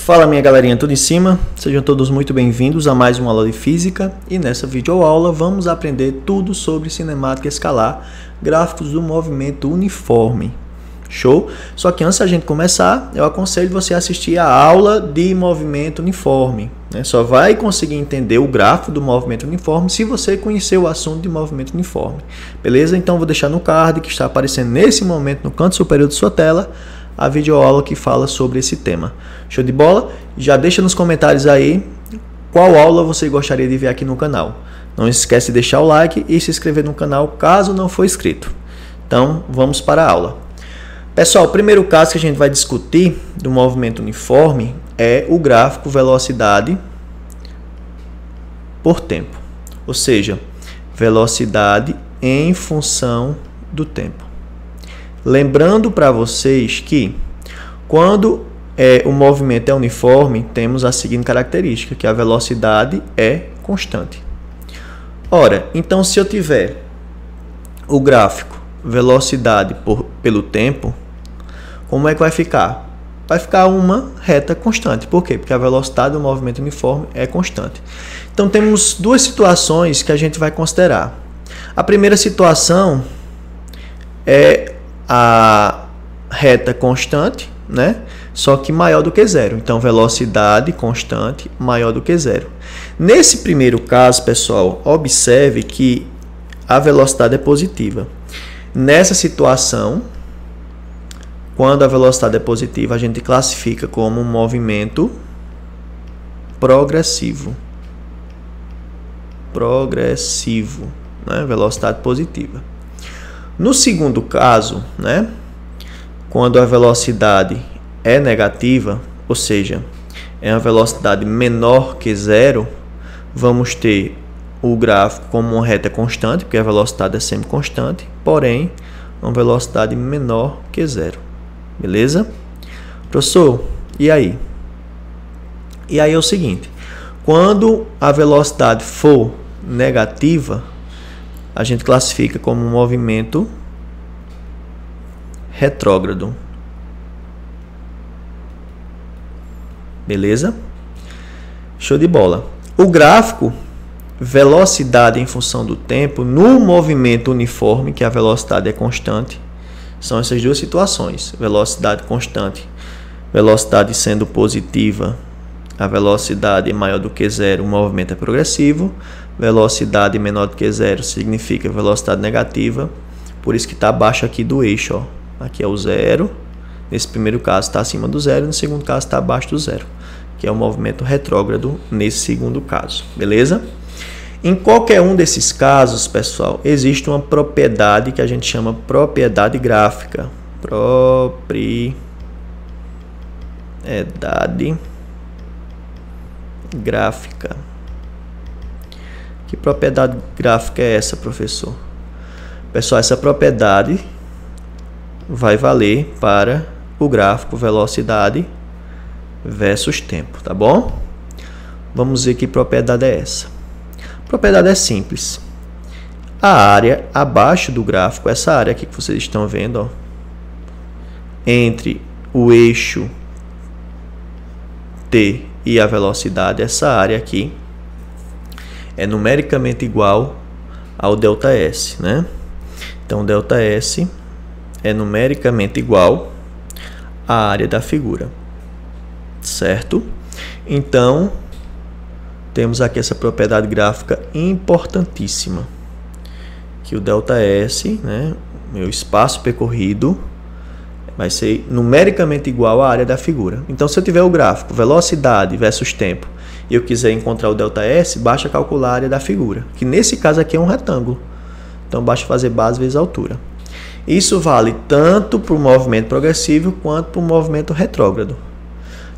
Fala minha galerinha, tudo em cima? Sejam todos muito bem-vindos a mais uma aula de Física e nessa videoaula vamos aprender tudo sobre cinemática escalar, gráficos do movimento uniforme. Show? Só que antes da gente começar, eu aconselho você a assistir a aula de movimento uniforme. Só vai conseguir entender o gráfico do movimento uniforme se você conhecer o assunto de movimento uniforme. Beleza? Então vou deixar no card que está aparecendo nesse momento no canto superior de sua tela a videoaula que fala sobre esse tema. Show de bola? Já deixa nos comentários aí qual aula você gostaria de ver aqui no canal. Não esquece de deixar o like e se inscrever no canal caso não for inscrito. Então vamos para a aula. Pessoal, o primeiro caso que a gente vai discutir do movimento uniforme é o gráfico velocidade por tempo. Ou seja, velocidade em função do tempo. Lembrando para vocês que quando o movimento é uniforme, temos a seguinte característica, que a velocidade é constante. Ora, então se eu tiver o gráfico velocidade pelo tempo, como é que vai ficar? Vai ficar uma reta constante. Por quê? Porque a velocidade do movimento uniforme é constante. Então temos duas situações que a gente vai considerar. A primeira situação é a reta constante, né? Só que maior do que zero. Então, velocidade constante maior do que zero. Nesse primeiro caso, pessoal, observe que a velocidade é positiva. Nessa situação, quando a velocidade é positiva, a gente classifica como um movimento progressivo. Progressivo, né? Velocidade positiva. No segundo caso, né, quando a velocidade é negativa, ou seja, é uma velocidade menor que zero, vamos ter o gráfico como uma reta constante, porque a velocidade é sempre constante, porém, uma velocidade menor que zero. Beleza? Professor, e aí? E aí é o seguinte, quando a velocidade for negativa, a gente classifica como um movimento retrógrado. Beleza? Show de bola. O gráfico velocidade em função do tempo no movimento uniforme, que a velocidade é constante, são essas duas situações. Velocidade constante, velocidade sendo positiva, a velocidade maior do que zero, o movimento é progressivo. Velocidade menor do que zero significa velocidade negativa, por isso que está abaixo aqui do eixo. Ó. Aqui é o zero, nesse primeiro caso está acima do zero, no segundo caso está abaixo do zero, que é o movimento retrógrado nesse segundo caso, beleza? Em qualquer um desses casos, pessoal, existe uma propriedade que a gente chama propriedade gráfica. Propriedade gráfica. Que propriedade gráfica é essa, professor? Pessoal, essa propriedade vai valer para o gráfico velocidade versus tempo, tá bom? Vamos ver que propriedade é essa. A propriedade é simples. A área abaixo do gráfico, essa área aqui que vocês estão vendo, ó, entre o eixo T e a velocidade, essa área aqui é numericamente igual ao ΔS, né? Então, ΔS é numericamente igual à área da figura, certo? Então, temos aqui essa propriedade gráfica importantíssima, que o ΔS, né, meu espaço percorrido, vai ser numericamente igual à área da figura. Então, se eu tiver o gráfico velocidade versus tempo e eu quiser encontrar o ΔS, basta calcular a área da figura, que nesse caso aqui é um retângulo. Então, basta fazer base vezes altura. Isso vale tanto para o movimento progressivo quanto para o movimento retrógrado.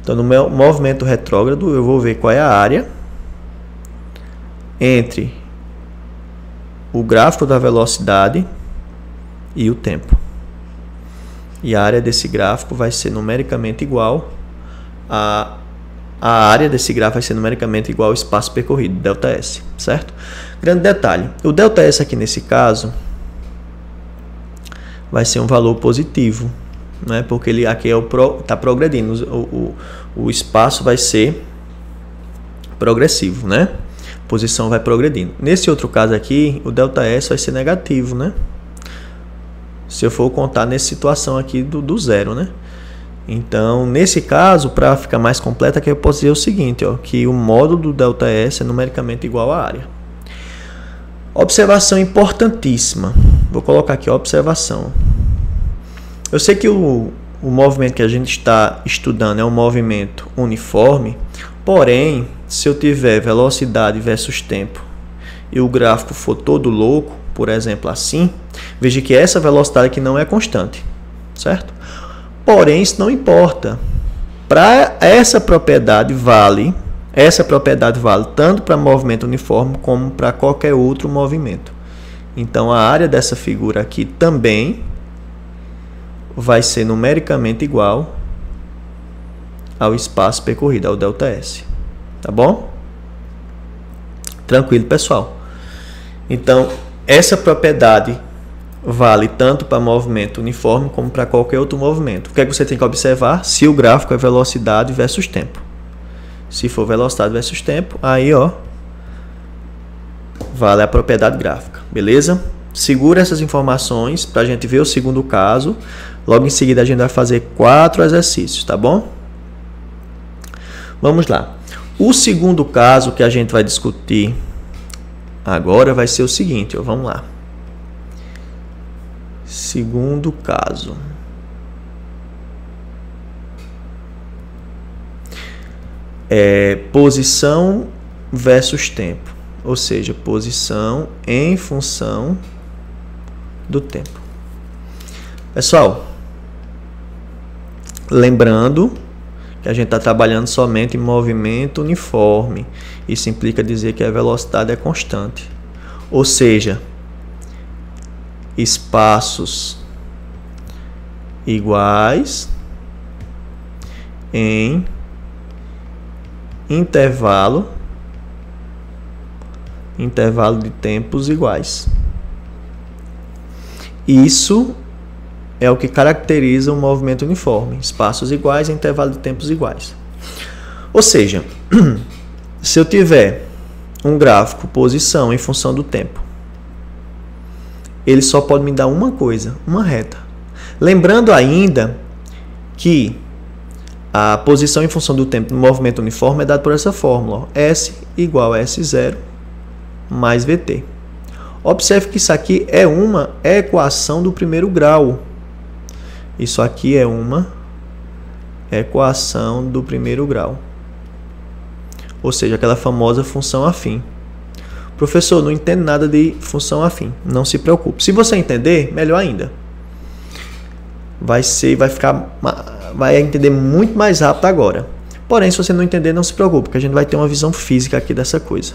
Então, no meu movimento retrógrado, eu vou ver qual é a área entre o gráfico da velocidade e o tempo. E a área desse gráfico vai ser numericamente igual a área desse gráfico vai ser numericamente igual ao espaço percorrido, ΔS, certo? Grande detalhe, o ΔS aqui nesse caso vai ser um valor positivo, né? Porque ele aqui está progredindo, o espaço vai ser progressivo, né? A posição vai progredindo. Nesse outro caso aqui, o ΔS vai ser negativo, né? Se eu for contar nessa situação aqui do zero, né? Então, nesse caso, para ficar mais completa, aqui eu posso dizer o seguinte, ó, que o módulo do ΔS é numericamente igual à área. Observação importantíssima. Vou colocar aqui a observação. Eu sei que o movimento que a gente está estudando é um movimento uniforme, porém, se eu tiver velocidade versus tempo e o gráfico for todo louco, por exemplo, assim, veja que essa velocidade aqui não é constante, certo? Porém, isso não importa. Para essa propriedade vale tanto para movimento uniforme como para qualquer outro movimento. Então, a área dessa figura aqui também vai ser numericamente igual ao espaço percorrido, ao ΔS. Tá bom? Tranquilo, pessoal. Então, essa propriedade vale tanto para movimento uniforme como para qualquer outro movimento. O que é que você tem que observar? Se o gráfico é velocidade versus tempo. Se for velocidade versus tempo, aí ó, vale a propriedade gráfica, beleza? Segura essas informações para a gente ver o segundo caso. Logo em seguida a gente vai fazer 4 exercícios, tá bom? Vamos lá. O segundo caso que a gente vai discutir agora vai ser o seguinte, ó, vamos lá. Segundo caso. Posição versus tempo, ou seja, posição em função do tempo. Pessoal, lembrando que a gente está trabalhando somente em movimento uniforme. Isso implica dizer que a velocidade é constante, ou seja, espaços iguais em intervalo de tempos iguais. Isso é o que caracteriza um movimento uniforme, espaços iguais em intervalo de tempos iguais. Ou seja, se eu tiver um gráfico posição em função do tempo, ele só pode me dar uma coisa, uma reta. Lembrando ainda que a posição em função do tempo no movimento uniforme é dada por essa fórmula, ó, S igual a S0 mais VT. Observe que isso aqui é uma equação do primeiro grau. Isso aqui é uma equação do primeiro grau. Ou seja, aquela famosa função afim. Professor, não entendo nada de função afim. Não se preocupe. Se você entender, melhor ainda. Vai entender muito mais rápido agora. Porém, se você não entender, não se preocupe, porque a gente vai ter uma visão física aqui dessa coisa.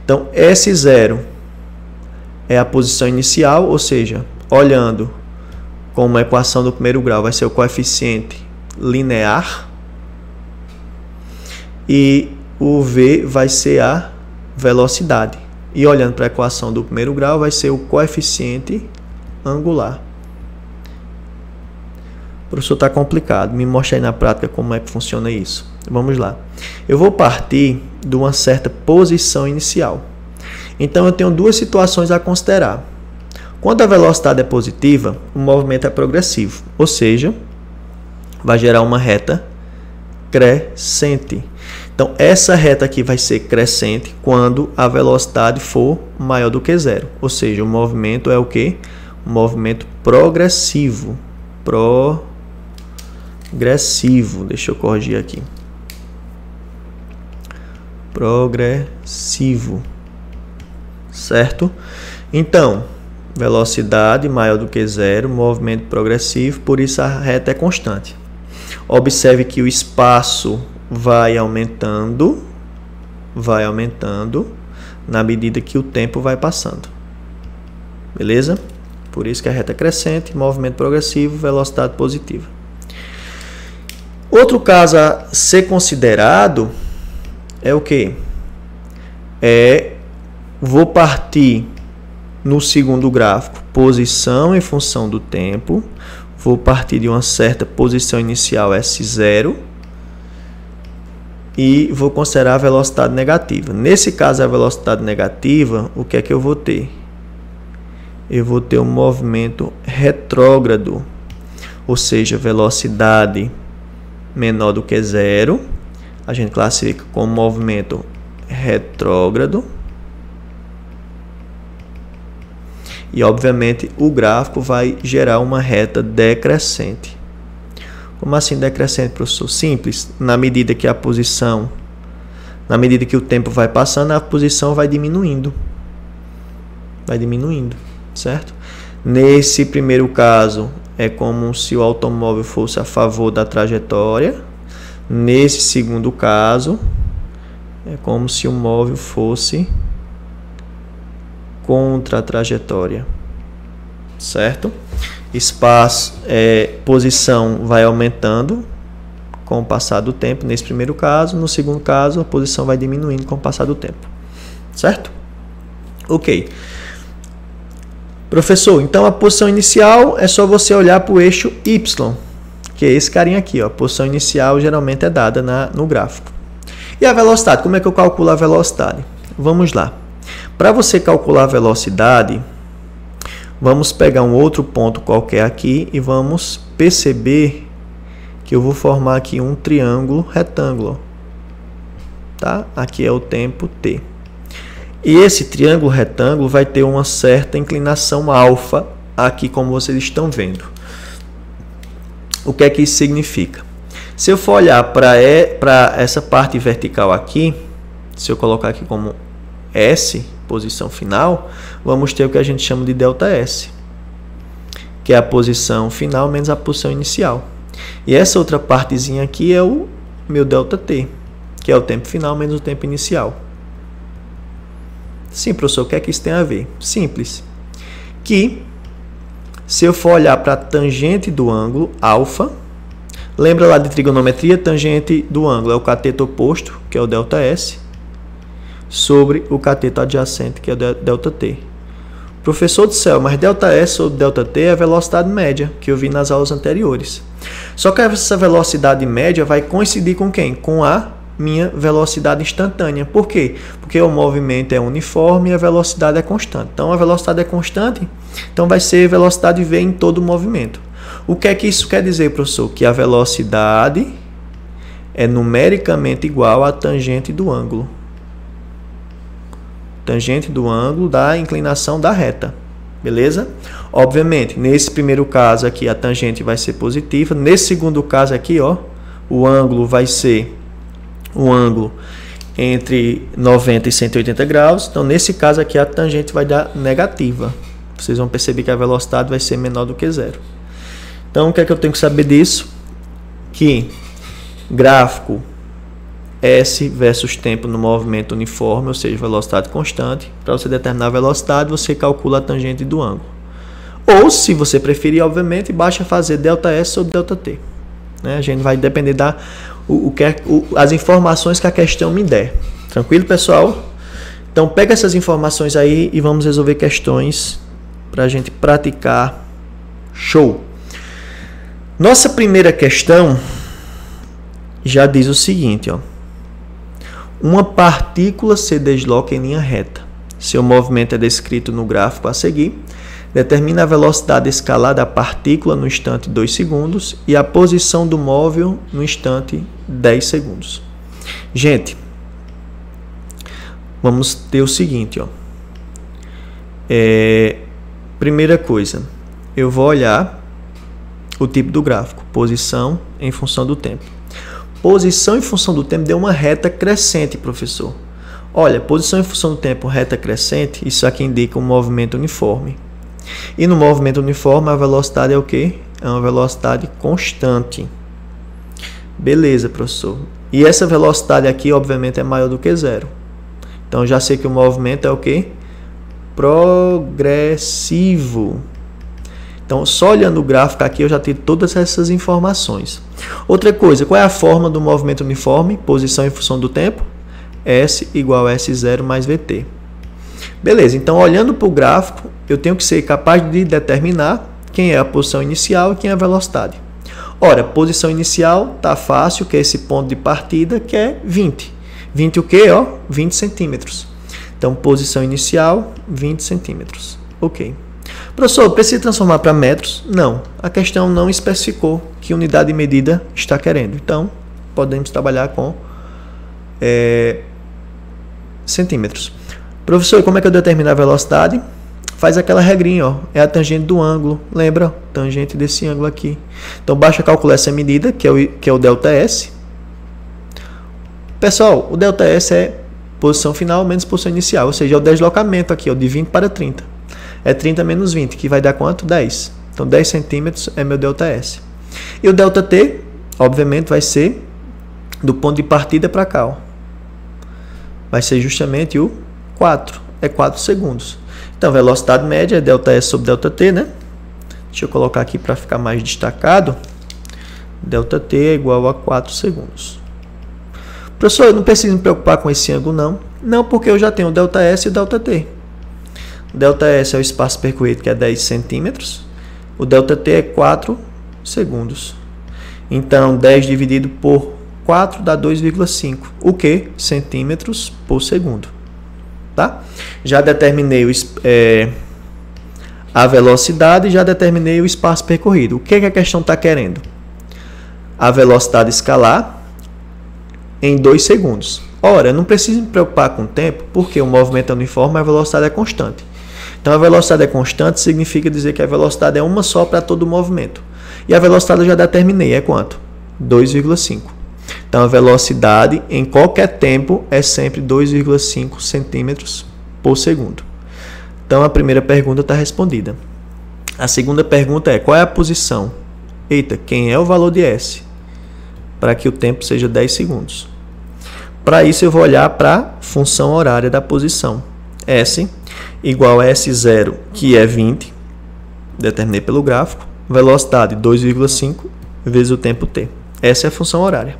Então, S0 é a posição inicial, ou seja, olhando como a equação do primeiro grau, vai ser o coeficiente linear. E o V vai ser a velocidade. E olhando para a equação do primeiro grau, vai ser o coeficiente angular. Professor, está complicado. Me mostra aí na prática como é que funciona isso. Vamos lá. Eu vou partir de uma certa posição inicial. Então, eu tenho duas situações a considerar. Quando a velocidade é positiva, o movimento é progressivo. Ou seja, vai gerar uma reta crescente. Então, essa reta aqui vai ser crescente quando a velocidade for maior do que zero. Ou seja, o movimento é o quê? Um movimento progressivo. Progressivo. Deixa eu corrigir aqui. Progressivo. Certo? Então, velocidade maior do que zero, movimento progressivo, por isso a reta é constante. Observe que o espaço vai aumentando na medida que o tempo vai passando. Beleza? Por isso que a reta é crescente, movimento progressivo, velocidade positiva. Outro caso a ser considerado é o quê? Vou partir no segundo gráfico, posição em função do tempo. vou partir de uma certa posição inicial S0 e vou considerar a velocidade negativa. Nesse caso, a velocidade negativa, o que é que eu vou ter? Eu vou ter um movimento retrógrado, ou seja, velocidade menor do que zero, a gente classifica como movimento retrógrado. E, obviamente, o gráfico vai gerar uma reta decrescente. Como assim decrescente, professor? Simples. Na medida que na medida que o tempo vai passando, a posição vai diminuindo. Vai diminuindo, certo? Nesse primeiro caso, é como se o automóvel fosse a favor da trajetória. Nesse segundo caso, é como se o móvel fosse contra a trajetória, certo? Posição vai aumentando com o passar do tempo nesse primeiro caso. No segundo caso, a posição vai diminuindo com o passar do tempo, certo? Ok. Professor, então a posição inicial é só você olhar para o eixo Y, que é esse carinha aqui, ó. A posição inicial geralmente é dada no gráfico. E a velocidade, como é que eu calculo a velocidade? Vamos lá. Para você calcular a velocidade, vamos pegar um outro ponto qualquer aqui e vamos perceber que eu vou formar aqui um triângulo retângulo, tá? Aqui é o tempo t. E esse triângulo retângulo vai ter uma certa inclinação alfa aqui, como vocês estão vendo. O que é que isso significa? Se eu for olhar para essa parte vertical aqui, se eu colocar aqui como S, posição final, vamos ter o que a gente chama de ΔS, que é a posição final menos a posição inicial. E essa outra partezinha aqui é o meu ΔT, que é o tempo final menos o tempo inicial. Sim, professor, o que é que isso tem a ver? Simples. Que se eu for olhar para a tangente do ângulo alfa, lembra lá de trigonometria? Tangente do ângulo é o cateto oposto, que é o ΔS, sobre o cateto adjacente, que é o ΔT. Professor do céu, mas ΔS sobre ΔT é a velocidade média, que eu vi nas aulas anteriores. Só que essa velocidade média vai coincidir com quem? Com a minha velocidade instantânea. Por quê? Porque o movimento é uniforme e a velocidade é constante. Então, a velocidade é constante, então vai ser velocidade V em todo o movimento. O que é que isso quer dizer, professor? Que a velocidade é numericamente igual à tangente do ângulo. Tangente do ângulo da inclinação da reta. Beleza? Obviamente, nesse primeiro caso aqui, a tangente vai ser positiva. Nesse segundo caso aqui, ó, o ângulo vai ser um ângulo entre 90 e 180 graus. Então, nesse caso aqui, a tangente vai dar negativa. Vocês vão perceber que a velocidade vai ser menor do que zero. Então, o que é que eu tenho que saber disso? Que gráfico S versus tempo no movimento uniforme, ou seja, velocidade constante. Para você determinar a velocidade, você calcula a tangente do ângulo. Ou, se você preferir, obviamente, basta fazer ΔS sobre ΔT. Né? A gente vai depender as informações que a questão me der. Tranquilo, pessoal? Então, pega essas informações aí e vamos resolver questões para a gente praticar. Show! Nossa primeira questão já diz o seguinte, ó. Uma partícula se desloca em linha reta. Seu movimento é descrito no gráfico a seguir. Determina a velocidade escalar da partícula no instante 2 segundos e a posição do móvel no instante 10 segundos. Gente, vamos ter o seguinte, ó. Primeira coisa, eu vou olhar o tipo do gráfico, posição em função do tempo. Posição em função do tempo deu uma reta crescente, professor. Olha, posição em função do tempo, reta crescente, isso aqui indica um movimento uniforme. E no movimento uniforme, a velocidade é o quê? É uma velocidade constante. Beleza, professor. E essa velocidade aqui, obviamente, é maior do que zero. Então, já sei que o movimento é o quê? Progressivo. Então, só olhando o gráfico aqui, eu já tenho todas essas informações. Outra coisa, qual é a forma do movimento uniforme? Posição em função do tempo? S igual a S0 mais VT. Beleza, então olhando para o gráfico, eu tenho que ser capaz de determinar quem é a posição inicial e quem é a velocidade. Ora, posição inicial está fácil, que é esse ponto de partida, que é 20. 20 o quê? Ó, 20 centímetros. Então, posição inicial, 20 centímetros. Ok. Professor, precisa transformar para metros? Não. A questão não especificou que unidade de medida está querendo. Então, podemos trabalhar com centímetros. Professor, como é que eu determino a velocidade? Faz aquela regrinha, ó, é a tangente do ângulo, lembra? Tangente desse ângulo aqui. Então, basta calcular essa medida, que é o ΔS. Pessoal, o ΔS é posição final menos posição inicial, ou seja, é o deslocamento aqui, ó, de 20 para 30. É 30 menos 20, que vai dar quanto? 10. Então, 10 centímetros é meu ΔS. E o ΔT, obviamente, vai ser do ponto de partida para cá, ó. Vai ser justamente o 4. É 4 segundos. Então, velocidade média é ΔS sobre ΔT, né? Deixa eu colocar aqui para ficar mais destacado. ΔT é igual a 4 segundos. Professor, eu não preciso me preocupar com esse ângulo, não. Não, porque eu já tenho o ΔS e o ΔT. O ΔS é o espaço percorrido, que é 10 centímetros. O ΔT é 4 segundos. Então, 10 dividido por 4 dá 2,5. O que? Centímetros por segundo. Tá? Já determinei a velocidade e já determinei o espaço percorrido. O que a questão está querendo? A velocidade escalar em 2 segundos. Ora, eu não preciso me preocupar com o tempo, porque o movimento é uniforme, a velocidade é constante. Então, a velocidade é constante significa dizer que a velocidade é uma só para todo o movimento. E a velocidade eu já determinei, é quanto? 2,5. Então, a velocidade em qualquer tempo é sempre 2,5 centímetros por segundo. Então, a primeira pergunta está respondida. A segunda pergunta é, qual é a posição? Eita, quem é o valor de S? Para que o tempo seja 10 segundos. Para isso, eu vou olhar para a função horária da posição. S igual a S0, que é 20, determinei pelo gráfico. Velocidade 2,5 vezes o tempo t. Essa é a função horária.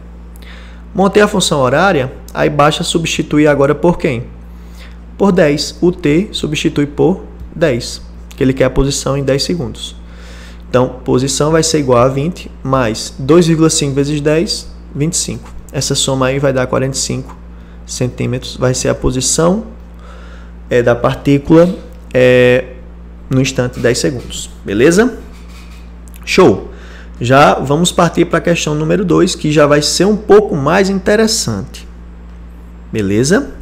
Montei a função horária, aí basta substituir agora por quem? Por 10. O t substitui por 10, que ele quer a posição em 10 segundos. Então, posição vai ser igual a 20 mais 2,5 vezes 10, 25. Essa soma aí vai dar 45 centímetros. Vai ser a posição da partícula no instante 10 segundos. Beleza? Show! Já vamos partir para a questão número 2, que já vai ser um pouco mais interessante. Beleza?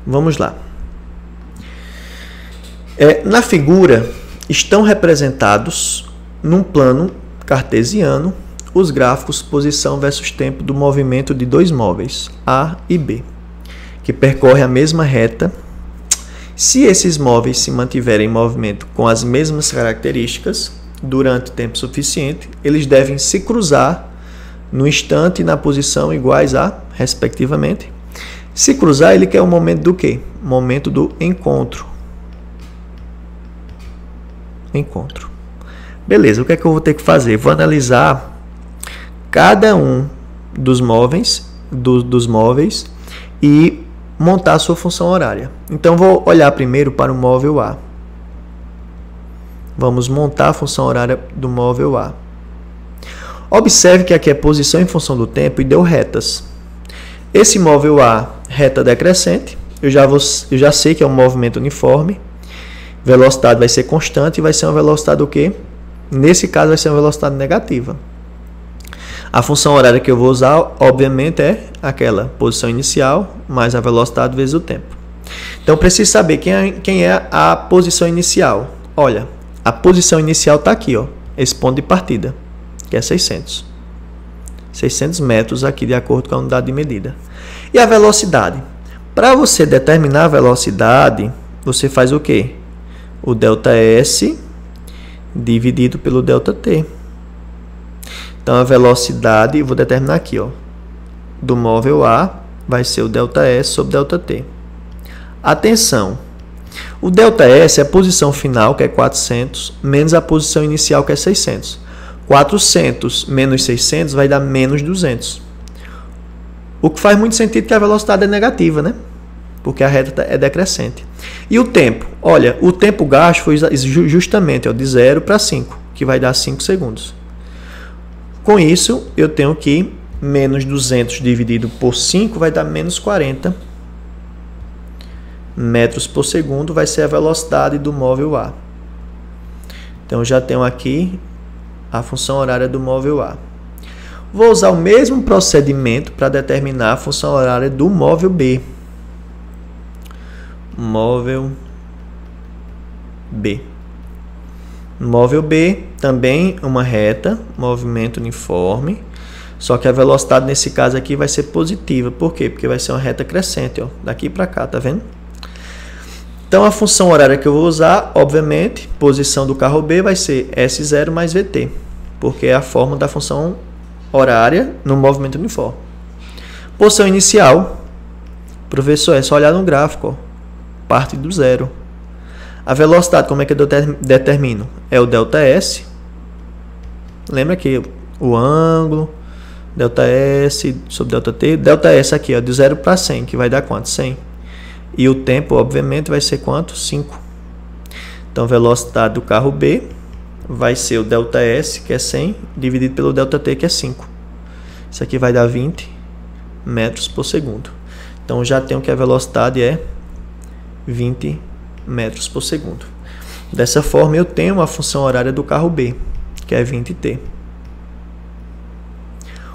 Vamos lá. Na figura estão representados, num plano cartesiano, os gráficos posição versus tempo do movimento de dois móveis, A e B, que percorrem a mesma reta. Se esses móveis se mantiverem em movimento com as mesmas características, durante tempo suficiente, eles devem se cruzar no instante e na posição iguais a, respectivamente. Se cruzar, ele quer o momento do quê? Momento do encontro. Encontro. Beleza, o que é que eu vou ter que fazer? Vou analisar cada um dos móveis e montar a sua função horária. Então, vou olhar primeiro para o móvel A. Vamos montar a função horária do móvel A. Observe que aqui é posição em função do tempo e deu retas. Esse móvel A, reta decrescente, eu já sei que é um movimento uniforme. Velocidade vai ser constante e vai ser uma velocidade do quê? Nesse caso vai ser uma velocidade negativa. A função horária que eu vou usar, obviamente, é aquela posição inicial mais a velocidade vezes o tempo. Então, preciso saber quem é a posição inicial. Olha, a posição inicial está aqui, ó, esse ponto de partida, que é 600. 600 metros aqui, de acordo com a unidade de medida. E a velocidade? Para você determinar a velocidade, você faz o quê? O ΔS dividido pelo ΔT. Então, a velocidade, vou determinar aqui, ó, do móvel A vai ser o ΔS sobre ΔT. Atenção! O ΔS é a posição final, que é 400, menos a posição inicial, que é 600. 400 menos 600 vai dar menos 200. O que faz muito sentido que a velocidade é negativa, né? Porque a reta é decrescente. E o tempo? Olha, o tempo gasto foi justamente de 0 para 5, que vai dar 5 segundos. Com isso, eu tenho que menos 200 dividido por 5 vai dar menos 40 metros por segundo, vai ser a velocidade do móvel A. Então, eu já tenho aqui a função horária do móvel A. Vou usar o mesmo procedimento para determinar a função horária do móvel B. Móvel B. Móvel B também uma reta, movimento uniforme, só que a velocidade nesse caso aqui vai ser positiva. Por quê? Porque vai ser uma reta crescente, ó, daqui para cá, tá vendo? Então a função horária que eu vou usar, obviamente, posição do carro B vai ser S0 mais VT, porque é a forma da função horária no movimento uniforme. Posição inicial, professor, é só olhar no gráfico, ó, parte do zero. A velocidade, como é que eu determino? É o ΔS. Lembra que o ângulo, ΔS sobre ΔT, ΔS aqui, ó, de 0 para 100, que vai dar quanto? 100. E o tempo, obviamente, vai ser quanto? 5. Então, a velocidade do carro B vai ser o ΔS, que é 100, dividido pelo ΔT, que é 5. Isso aqui vai dar 20 metros por segundo. Então, já tenho que a velocidade é 20 metros por segundo. Dessa forma, eu tenho a função horária do carro B, que é 20t.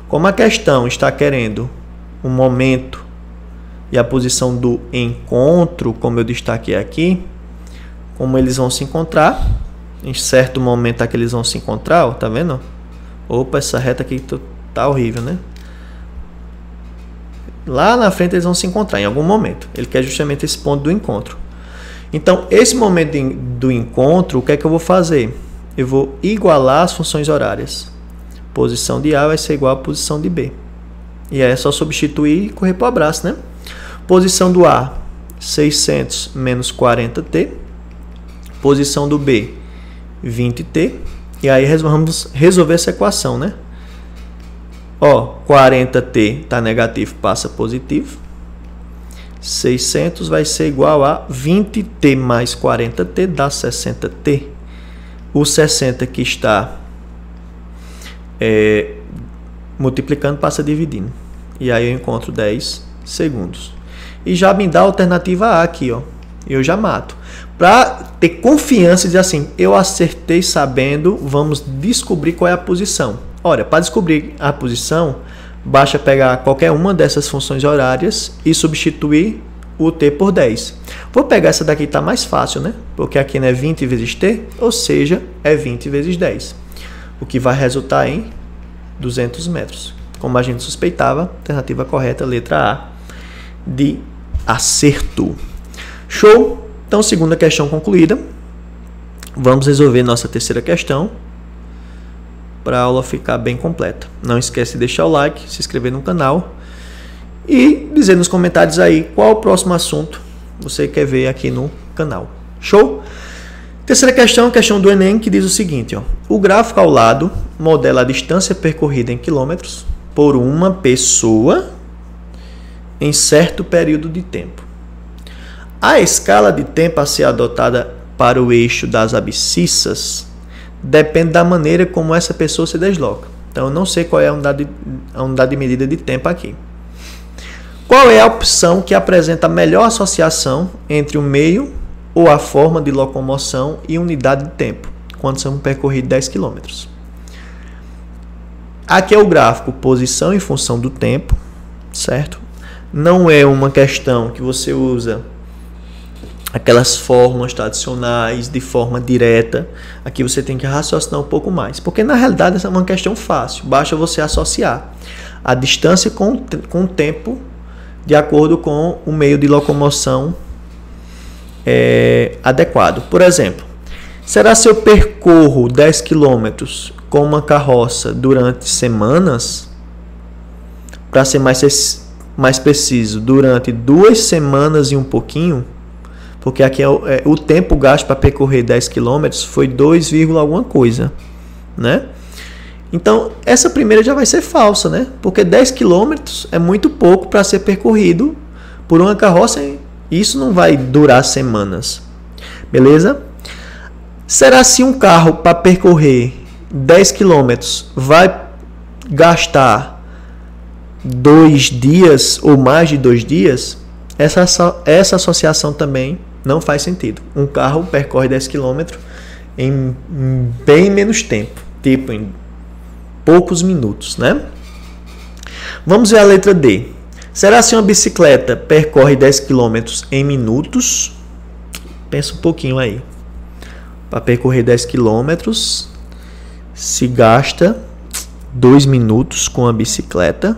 Como a questão está querendo o momento e a posição do encontro, como eu destaquei aqui, como eles vão se encontrar, em certo momento aqui eles vão se encontrar, ó, tá vendo? Opa, essa reta aqui tá horrível, né? Lá na frente eles vão se encontrar em algum momento. Ele quer justamente esse ponto do encontro. Então, esse momento do encontro, o que é que eu vou fazer? Eu vou igualar as funções horárias. Posição de A vai ser igual à posição de B. E aí é só substituir e correr para o abraço, né? Posição do A, 600 menos 40t. Posição do B, 20t. E aí vamos resolver essa equação, né? Ó, 40t está negativo, passa positivo. 600 vai ser igual a 20t mais 40t, dá 60t. O 60 que está multiplicando passa dividindo. E aí eu encontro 10 segundos. E já me dá a alternativa A aqui, ó. Eu já mato. Para ter confiança e dizer assim, eu acertei sabendo, vamos descobrir qual é a posição. Olha, para descobrir a posição, basta pegar qualquer uma dessas funções horárias e substituir o t por 10. Vou pegar essa daqui, está mais fácil, né? Porque aqui não é 20 vezes t, ou seja, é 20 vezes 10. O que vai resultar em 200 metros. Como a gente suspeitava, alternativa correta, letra A, de acerto. Show? Então, segunda questão concluída. Vamos resolver nossa terceira questão para a aula ficar bem completa. Não esquece de deixar o like, se inscrever no canal e dizer nos comentários aí qual o próximo assunto você quer ver aqui no canal. Show? Terceira questão, questão do Enem, que diz o seguinte, ó. O gráfico ao lado modela a distância percorrida em quilômetros por uma pessoa em certo período de tempo. A escala de tempo a ser adotada para o eixo das abscissas depende da maneira como essa pessoa se desloca. Então, eu não sei qual é a unidade de medida de tempo aqui. Qual é a opção que apresenta a melhor associação entre o meio ou a forma de locomoção e unidade de tempo, quando são percorridos 10 km? Aqui é o gráfico posição em função do tempo, certo? Não é uma questão que você usa aquelas fórmulas tradicionais de forma direta. Aqui você tem que raciocinar um pouco mais, porque na realidade essa é uma questão fácil, basta você associar a distância com o tempo de acordo com o meio de locomoção adequado. Por exemplo, será se eu percorro 10 km com uma carroça durante semanas? Para ser mais preciso, durante 2 semanas e um pouquinho, porque aqui o tempo gasto para percorrer 10 km foi 2, alguma coisa, né? Então, essa primeira já vai ser falsa, né? Porque 10 km é muito pouco para ser percorrido por uma carroça Isso não vai durar semanas. Beleza? Será se um carro para percorrer 10 km vai gastar 2 dias ou mais de 2 dias? Essa associação também não faz sentido. Um carro percorre 10 km em bem menos tempo, tipo em poucos minutos, né? Vamos ver a letra D. Será se uma bicicleta percorre 10 km em minutos? Pensa um pouquinho aí. Para percorrer 10 km, se gasta 2 minutos com a bicicleta.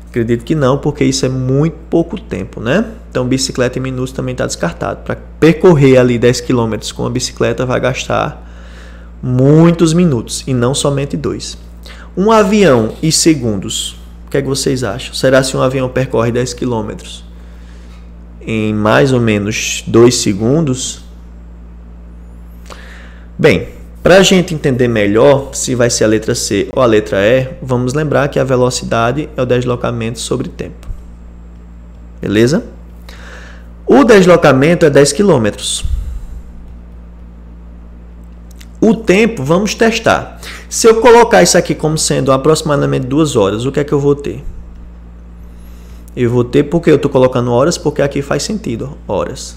Acredito que não, porque isso é muito pouco tempo, né? Então, bicicleta em minutos também está descartado. Para percorrer ali 10 km com a bicicleta vai gastar muitos minutos e não somente 2. Um avião e segundos. O que é que vocês acham? Será se um avião percorre 10 km em mais ou menos 2 segundos? Bem, para a gente entender melhor se vai ser a letra C ou a letra E, vamos lembrar que a velocidade é o deslocamento sobre tempo. Beleza? O deslocamento é 10 km. O tempo, vamos testar. Se eu colocar isso aqui como sendo aproximadamente 2 horas, o que é que eu vou ter? Eu vou ter, porque eu estou colocando horas, porque aqui faz sentido, horas.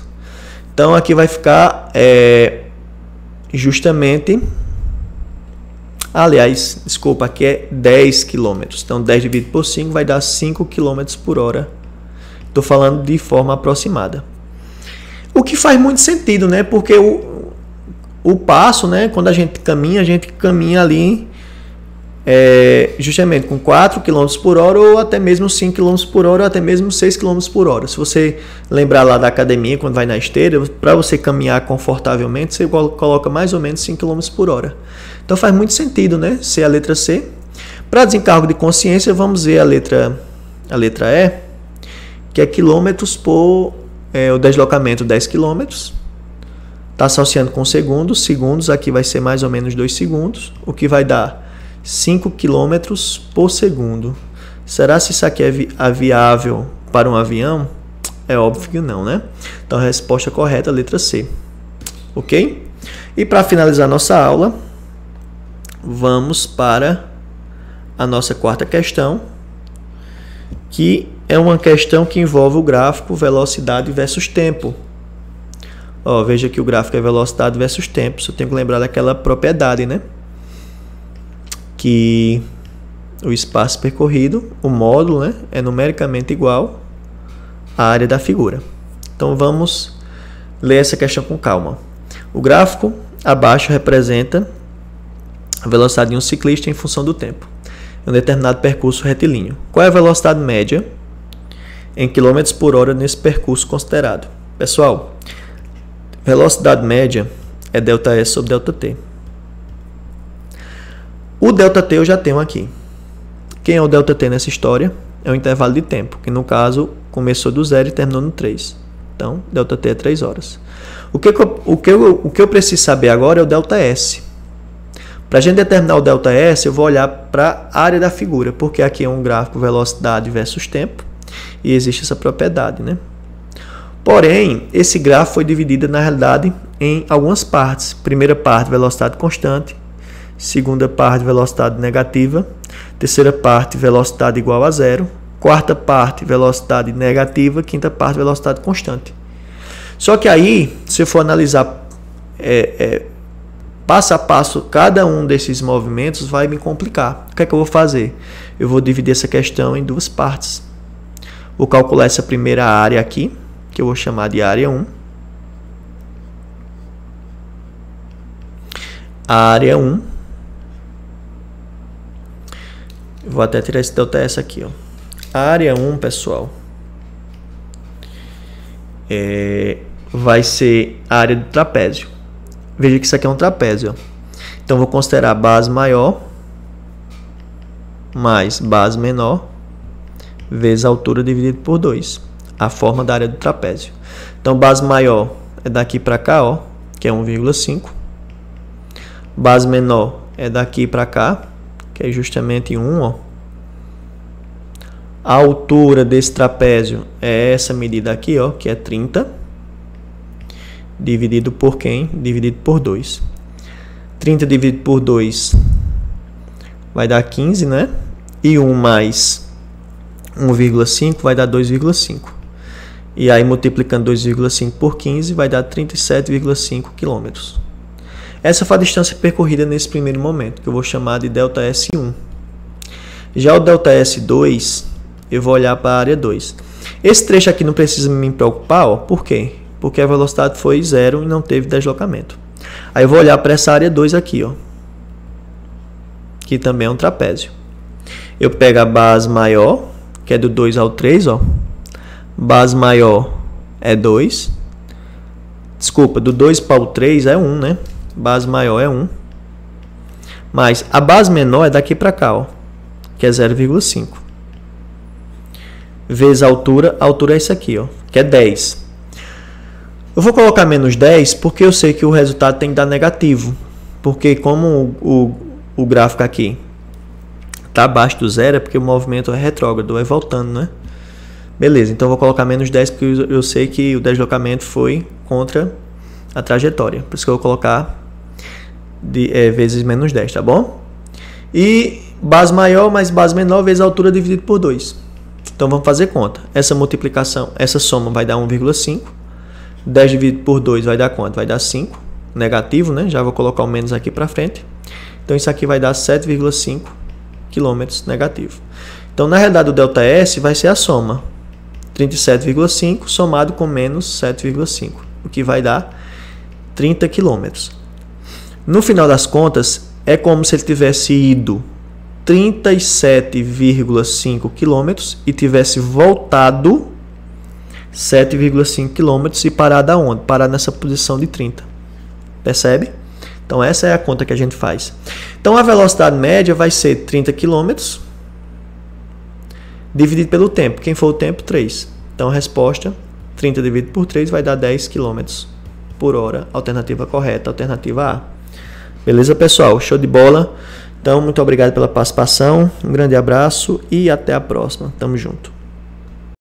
Então, aqui vai ficar justamente... Aliás, desculpa, aqui é 10 km. Então, 10 dividido por 5 vai dar 5 km por hora. Estou falando de forma aproximada. O que faz muito sentido, né? Porque o passo, né? Quando a gente caminha ali justamente com 4 km por hora ou até mesmo 5 km por hora ou até mesmo 6 km por hora. Se você lembrar lá da academia, quando vai na esteira, para você caminhar confortavelmente, você coloca mais ou menos 5 km por hora. Então faz muito sentido, né? Ser a letra C. Para desencargo de consciência, vamos ver a letra E, que é quilômetros por o deslocamento 10 km. Está associando com segundos. Segundos aqui vai ser mais ou menos 2 segundos, o que vai dar 5 km por segundo. Será se isso aqui é viável para um avião? É óbvio que não, né? Então a resposta correta é a letra C. Ok? E para finalizar nossa aula, vamos para a nossa quarta questão, que é uma questão que envolve o gráfico velocidade versus tempo. Ó, veja que o gráfico é velocidade versus tempo. Só tenho que lembrar daquela propriedade, né? Que o espaço percorrido, o módulo, né, é numericamente igual à área da figura. Então vamos ler essa questão com calma. O gráfico abaixo representa a velocidade de um ciclista em função do tempo em um determinado percurso retilíneo. Qual é a velocidade média em km por hora nesse percurso considerado? Pessoal, velocidade média é ΔS sobre ΔT. O ΔT eu já tenho aqui. Quem é o ΔT nessa história? É o intervalo de tempo, que no caso começou do 0 e terminou no 3. Então, ΔT é 3 horas. O que eu preciso saber agora é o ΔS. Para a gente determinar o ΔS, eu vou olhar para a área da figura, porque aqui é um gráfico velocidade versus tempo, e existe essa propriedade, né? Porém, esse gráfico foi dividido, na realidade, em algumas partes. Primeira parte, velocidade constante. Segunda parte, velocidade negativa. Terceira parte, velocidade igual a 0. Quarta parte, velocidade negativa. Quinta parte, velocidade constante. Só que aí, se eu for analisar passo a passo cada um desses movimentos, vai me complicar. O que é que eu vou fazer? Eu vou dividir essa questão em duas partes. Vou calcular essa primeira área aqui, que eu vou chamar de área 1. A área 1. Eu vou até tirar esse ΔS aqui, ó. A área 1, pessoal, vai ser a área do trapézio. Veja que isso aqui é um trapézio, ó. Então, vou considerar base maior mais base menor vezes a altura dividido por 2. A forma da área do trapézio. Então, base maior é daqui para cá, ó, que é 1,5. Base menor é daqui para cá, que é justamente 1, ó. A altura desse trapézio é essa medida aqui, ó, que é 30. Dividido por quem? Dividido por 2. 30 dividido por 2 vai dar 15, né? E 1 mais 1,5 vai dar 2,5. E aí, multiplicando 2,5 por 15, vai dar 37,5 km. Essa foi a distância percorrida nesse primeiro momento, que eu vou chamar de ΔS1. Já o ΔS2, eu vou olhar para a área 2. Esse trecho aqui não precisa me preocupar, ó. Por quê? Porque a velocidade foi 0 e não teve deslocamento. Aí eu vou olhar para essa área 2 aqui, ó, que também é um trapézio. Eu pego a base maior, que é do 2 ao 3, ó. Base maior é 2. Desculpa, do 2 para o 3 é 1, né? Base maior é 1. Mas a base menor é daqui para cá, ó, que é 0,5. Vezes a altura é isso aqui, ó, que é 10. Eu vou colocar menos 10 porque eu sei que o resultado tem que dar negativo. Porque como o gráfico aqui está abaixo do zero, é porque o movimento é retrógrado, é voltando, né? Beleza, então eu vou colocar menos 10 porque eu sei que o deslocamento foi contra a trajetória. Por isso que eu vou colocar vezes menos 10, tá bom? E base maior mais base menor vezes a altura dividido por 2. Então vamos fazer conta. Essa multiplicação, essa soma vai dar 1,5. 10 dividido por 2 vai dar quanto? Vai dar 5. Negativo, né? Já vou colocar o menos aqui para frente. Então isso aqui vai dar 7,5 km negativo. Então na realidade o ΔS vai ser a soma. 37,5 somado com menos 7,5. O que vai dar 30 km. No final das contas, é como se ele tivesse ido 37,5 km e tivesse voltado 7,5 km e parado aonde? Parado nessa posição de 30. Percebe? Então essa é a conta que a gente faz. Então a velocidade média vai ser 30 km dividido pelo tempo. Quem for o tempo? 3. Então a resposta, 30 dividido por 3 vai dar 10 km por hora. Alternativa correta, alternativa A. Beleza, pessoal? Show de bola. Então, muito obrigado pela participação. Um grande abraço e até a próxima. Tamo junto.